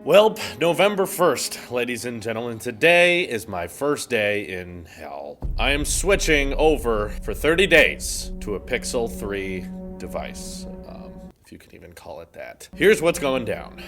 Well, November 1st, ladies and gentlemen, today is my first day in hell. I am switching over for 30 days to a Pixel 3 device, if you can even call it that. Here's what's going down.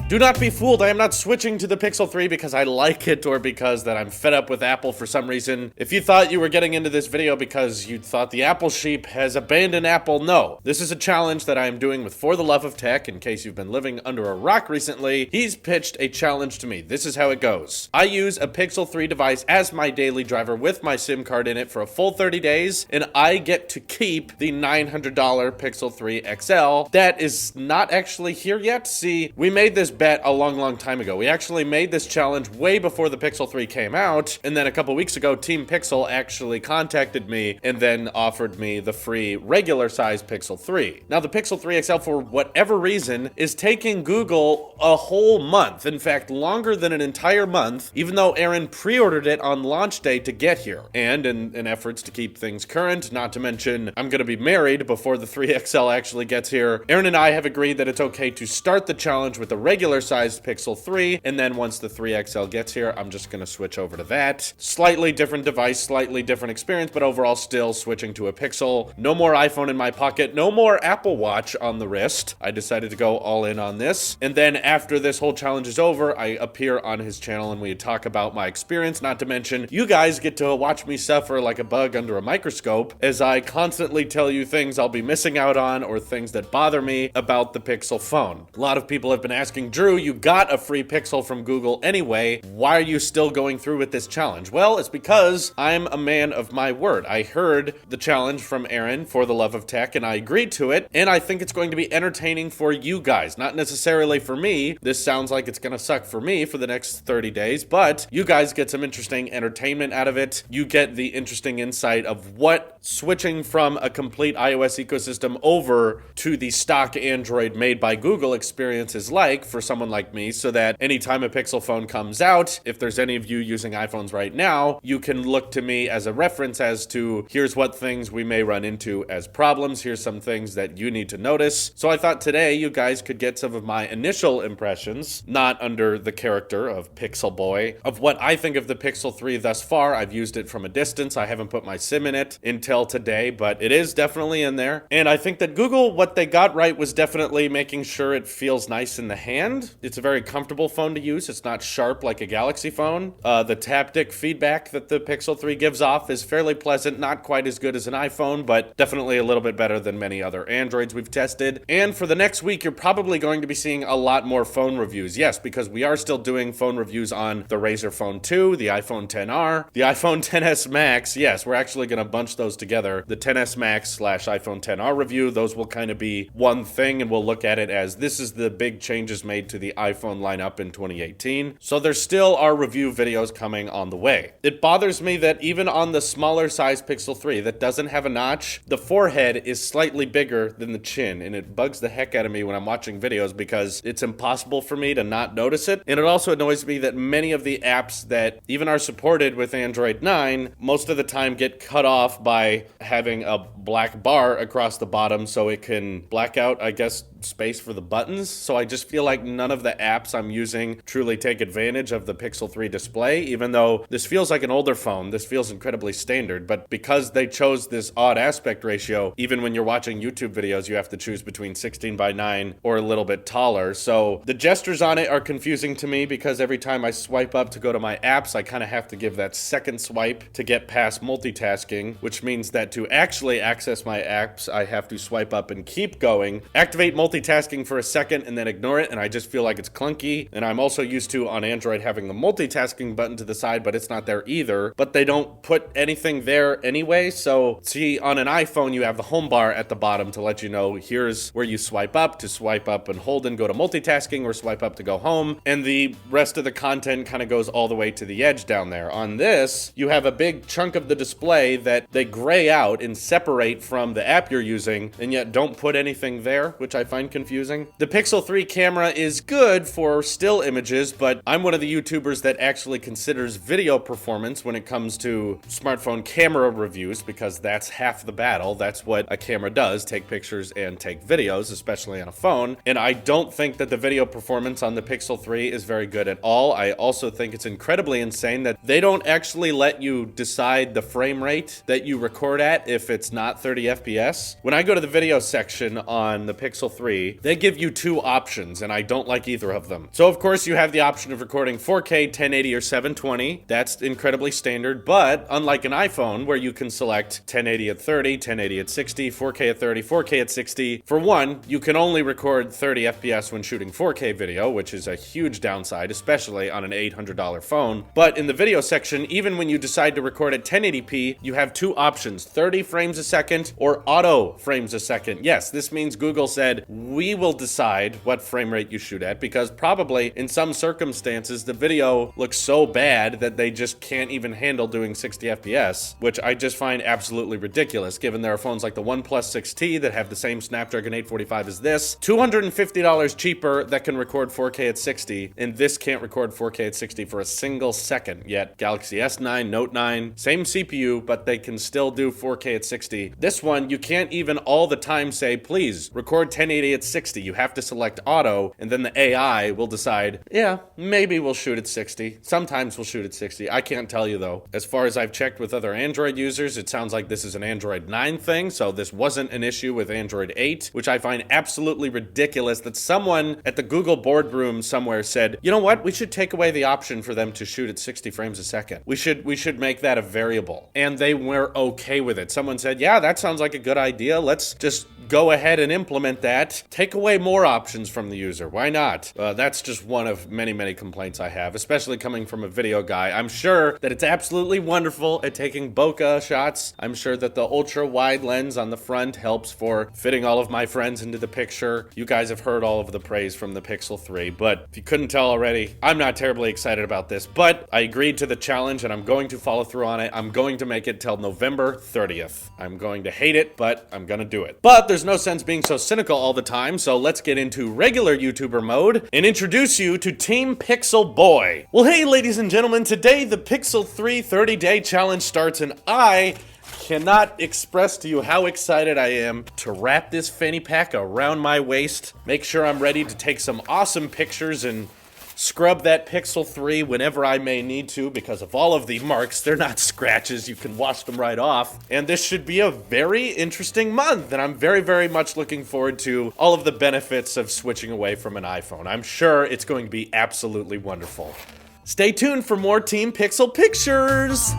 Do not be fooled, I am not switching to the Pixel 3 because I like it or because that I'm fed up with Apple for some reason. If you thought you were getting into this video because you thought the Apple sheep has abandoned Apple, no. This is a challenge that I am doing with For the Love of Tech. In case you've been living under a rock recently, he's pitched a challenge to me. This is how it goes. I use a Pixel 3 device as my daily driver with my SIM card in it for a full 30 days, and I get to keep the $900 Pixel 3 XL. That is not actually here yet. See, we made this bet a long time ago. We actually made this challenge way before the Pixel 3 came out, and then a couple weeks ago, Team Pixel actually contacted me and then offered me the free regular size Pixel 3. Now, the Pixel 3 XL, for whatever reason, is taking Google a whole month. In fact, longer than an entire month, even though Aaron pre-ordered it on launch day to get here. And in efforts to keep things current, not to mention I'm going to be married before the 3XL actually gets here, Aaron and I have agreed that it's okay to start the challenge with a regular sized Pixel 3, and then once the 3XL gets here, I'm just going to switch over to that. Slightly different device, slightly different experience, but overall still switching to a Pixel. No more iPhone in my pocket, no more Apple Watch on the wrist. I decided to go all in on this. And then after this whole challenge is over, I appear on his channel and we talk about my experience, not to mention you guys get to watch me suffer like a bug under a microscope as I constantly tell you things I'll be missing out on or things that bother me about the Pixel phone. A lot of people have been asking, Drew, you got a free Pixel from Google anyway. Why are you still going through with this challenge? Well, it's because I'm a man of my word. I heard the challenge from Aaron For the Love of Tech and I agreed to it, and I think it's going to be entertaining for you guys, not necessarily for me. This sounds like it's gonna suck for me for the next 30 days, but you guys get some interesting entertainment out of it. You get the interesting insight of what switching from a complete iOS ecosystem over to the stock Android made by Google experience is like for someone like me, so that anytime a Pixel phone comes out, if there's any of you using iPhones right now, you can look to me as a reference as to here's what things we may run into as problems, here's some things that you need to notice. So I thought today you guys could get some of my initial impressions, not under the character of Pixel Boy, of what I think of the Pixel 3 thus far. I've used it from a distance. I haven't put my SIM in it until today, but it is definitely in there. And I think that Google, what they got right was definitely making sure it feels nice in the hand. It's a very comfortable phone to use. It's not sharp like a Galaxy phone. The taptic feedback that the Pixel 3 gives off is fairly pleasant, not quite as good as an iPhone, but definitely a little bit better than many other Androids we've tested. And for the next week, you're probably going to be seeing a lot more phone reviews. Yes, because we are still doing phone reviews on the Razer Phone 2, the iPhone XR, the iPhone XS Max. Yes, we're actually going to bunch those together. The XS Max / iPhone XR review, those will kind of be one thing, and we'll look at it as this is the big changes made to the iPhone lineup in 2018. So there still are review videos coming on the way. It bothers me that even on the smaller size Pixel 3 that doesn't have a notch, the forehead is slightly bigger than the chin, and it bugs the heck out of me when I'm watching videos because it's impossible for me to not notice it. And it also annoys me that many of the apps that even are supported with Android 9 most of the time get cut off by having a black bar across the bottom so it can black out, I guess, space for the buttons. So I just feel like none of the apps I'm using truly take advantage of the Pixel 3 display, even though this feels like an older phone. This feels incredibly standard, but because they chose this odd aspect ratio, even when you're watching YouTube videos, you have to choose between 16:9 or a little bit taller. So the gestures on it are confusing to me because every time I swipe up to go to my apps, I kind of have to give that second swipe to get past multitasking, which means that to actually access my apps, I have to swipe up and keep going, activate multitasking for a second and then ignore it, and I just feel like it's clunky. And I'm also used to on Android having the multitasking button to the side, but it's not there either. But they don't put anything there anyway. So see, on an iPhone, you have the home bar at the bottom to let you know here's where you swipe up to swipe up and hold and go to multitasking, or swipe up to go home. And the rest of the content kind of goes all the way to the edge down there. On this, you have a big chunk of the display that they gray out and separate from the app you're using, and yet don't put anything there, which I find find confusing. The Pixel 3 camera is good for still images, but I'm one of the YouTubers that actually considers video performance when it comes to smartphone camera reviews, because that's half the battle. That's what a camera does, take pictures and take videos, especially on a phone. And I don't think that the video performance on the Pixel 3 is very good at all. I also think it's incredibly insane that they don't actually let you decide the frame rate that you record at if it's not 30 FPS. When I go to the video section on the Pixel 3, they give you two options, and I don't like either of them. So of course you have the option of recording 4K, 1080, or 720. That's incredibly standard, but unlike an iPhone where you can select 1080 at 30, 1080 at 60, 4K at 30, 4K at 60, for one, you can only record 30 FPS when shooting 4K video, which is a huge downside, especially on an $800 phone. But in the video section, even when you decide to record at 1080p, you have two options, 30 frames a second or auto frames a second. Yes, this means Google said, we will decide what frame rate you shoot at, because probably in some circumstances, the video looks so bad that they just can't even handle doing 60 FPS, which I just find absolutely ridiculous, given there are phones like the OnePlus 6T that have the same Snapdragon 845 as this, $250 cheaper, that can record 4K at 60, and this can't record 4K at 60 for a single second. Yet Galaxy S9, Note 9, same CPU, but they can still do 4K at 60. This one, you can't even all the time say, please record 1080 at 60. You have to select auto, and then the AI will decide, yeah, maybe we'll shoot at 60. Sometimes we'll shoot at 60. I can't tell you though. As far as I've checked with other Android users, it sounds like this is an Android 9 thing, so this wasn't an issue with Android 8, which I find absolutely ridiculous that someone at the Google boardroom somewhere said, you know what, we should take away the option for them to shoot at 60 frames a second. We should make that a variable. And they were okay with it. Someone said, yeah, that sounds like a good idea. Let's just go ahead and implement that. Take away more options from the user. Why not? That's just one of many, many complaints I have, especially coming from a video guy. I'm sure that it's absolutely wonderful at taking bokeh shots. I'm sure that the ultra wide lens on the front helps for fitting all of my friends into the picture. You guys have heard all of the praise from the Pixel 3, but if you couldn't tell already, I'm not terribly excited about this, but I agreed to the challenge and I'm going to follow through on it. I'm going to make it till November 30th. I'm going to hate it, but I'm gonna do it. But there's no sense being so cynical all the time, so let's get into regular YouTuber mode and introduce you to Team Pixel Boy. Well, hey, ladies and gentlemen, today the Pixel 3 30-day challenge starts, and I cannot express to you how excited I am to wrap this fanny pack around my waist, make sure I'm ready to take some awesome pictures and scrub that Pixel 3 whenever I may need to, because of all of the marks. They're not scratches, you can wash them right off. And this should be a very interesting month, and I'm very, very much looking forward to all of the benefits of switching away from an iPhone. I'm sure it's going to be absolutely wonderful. Stay tuned for more Team Pixel pictures!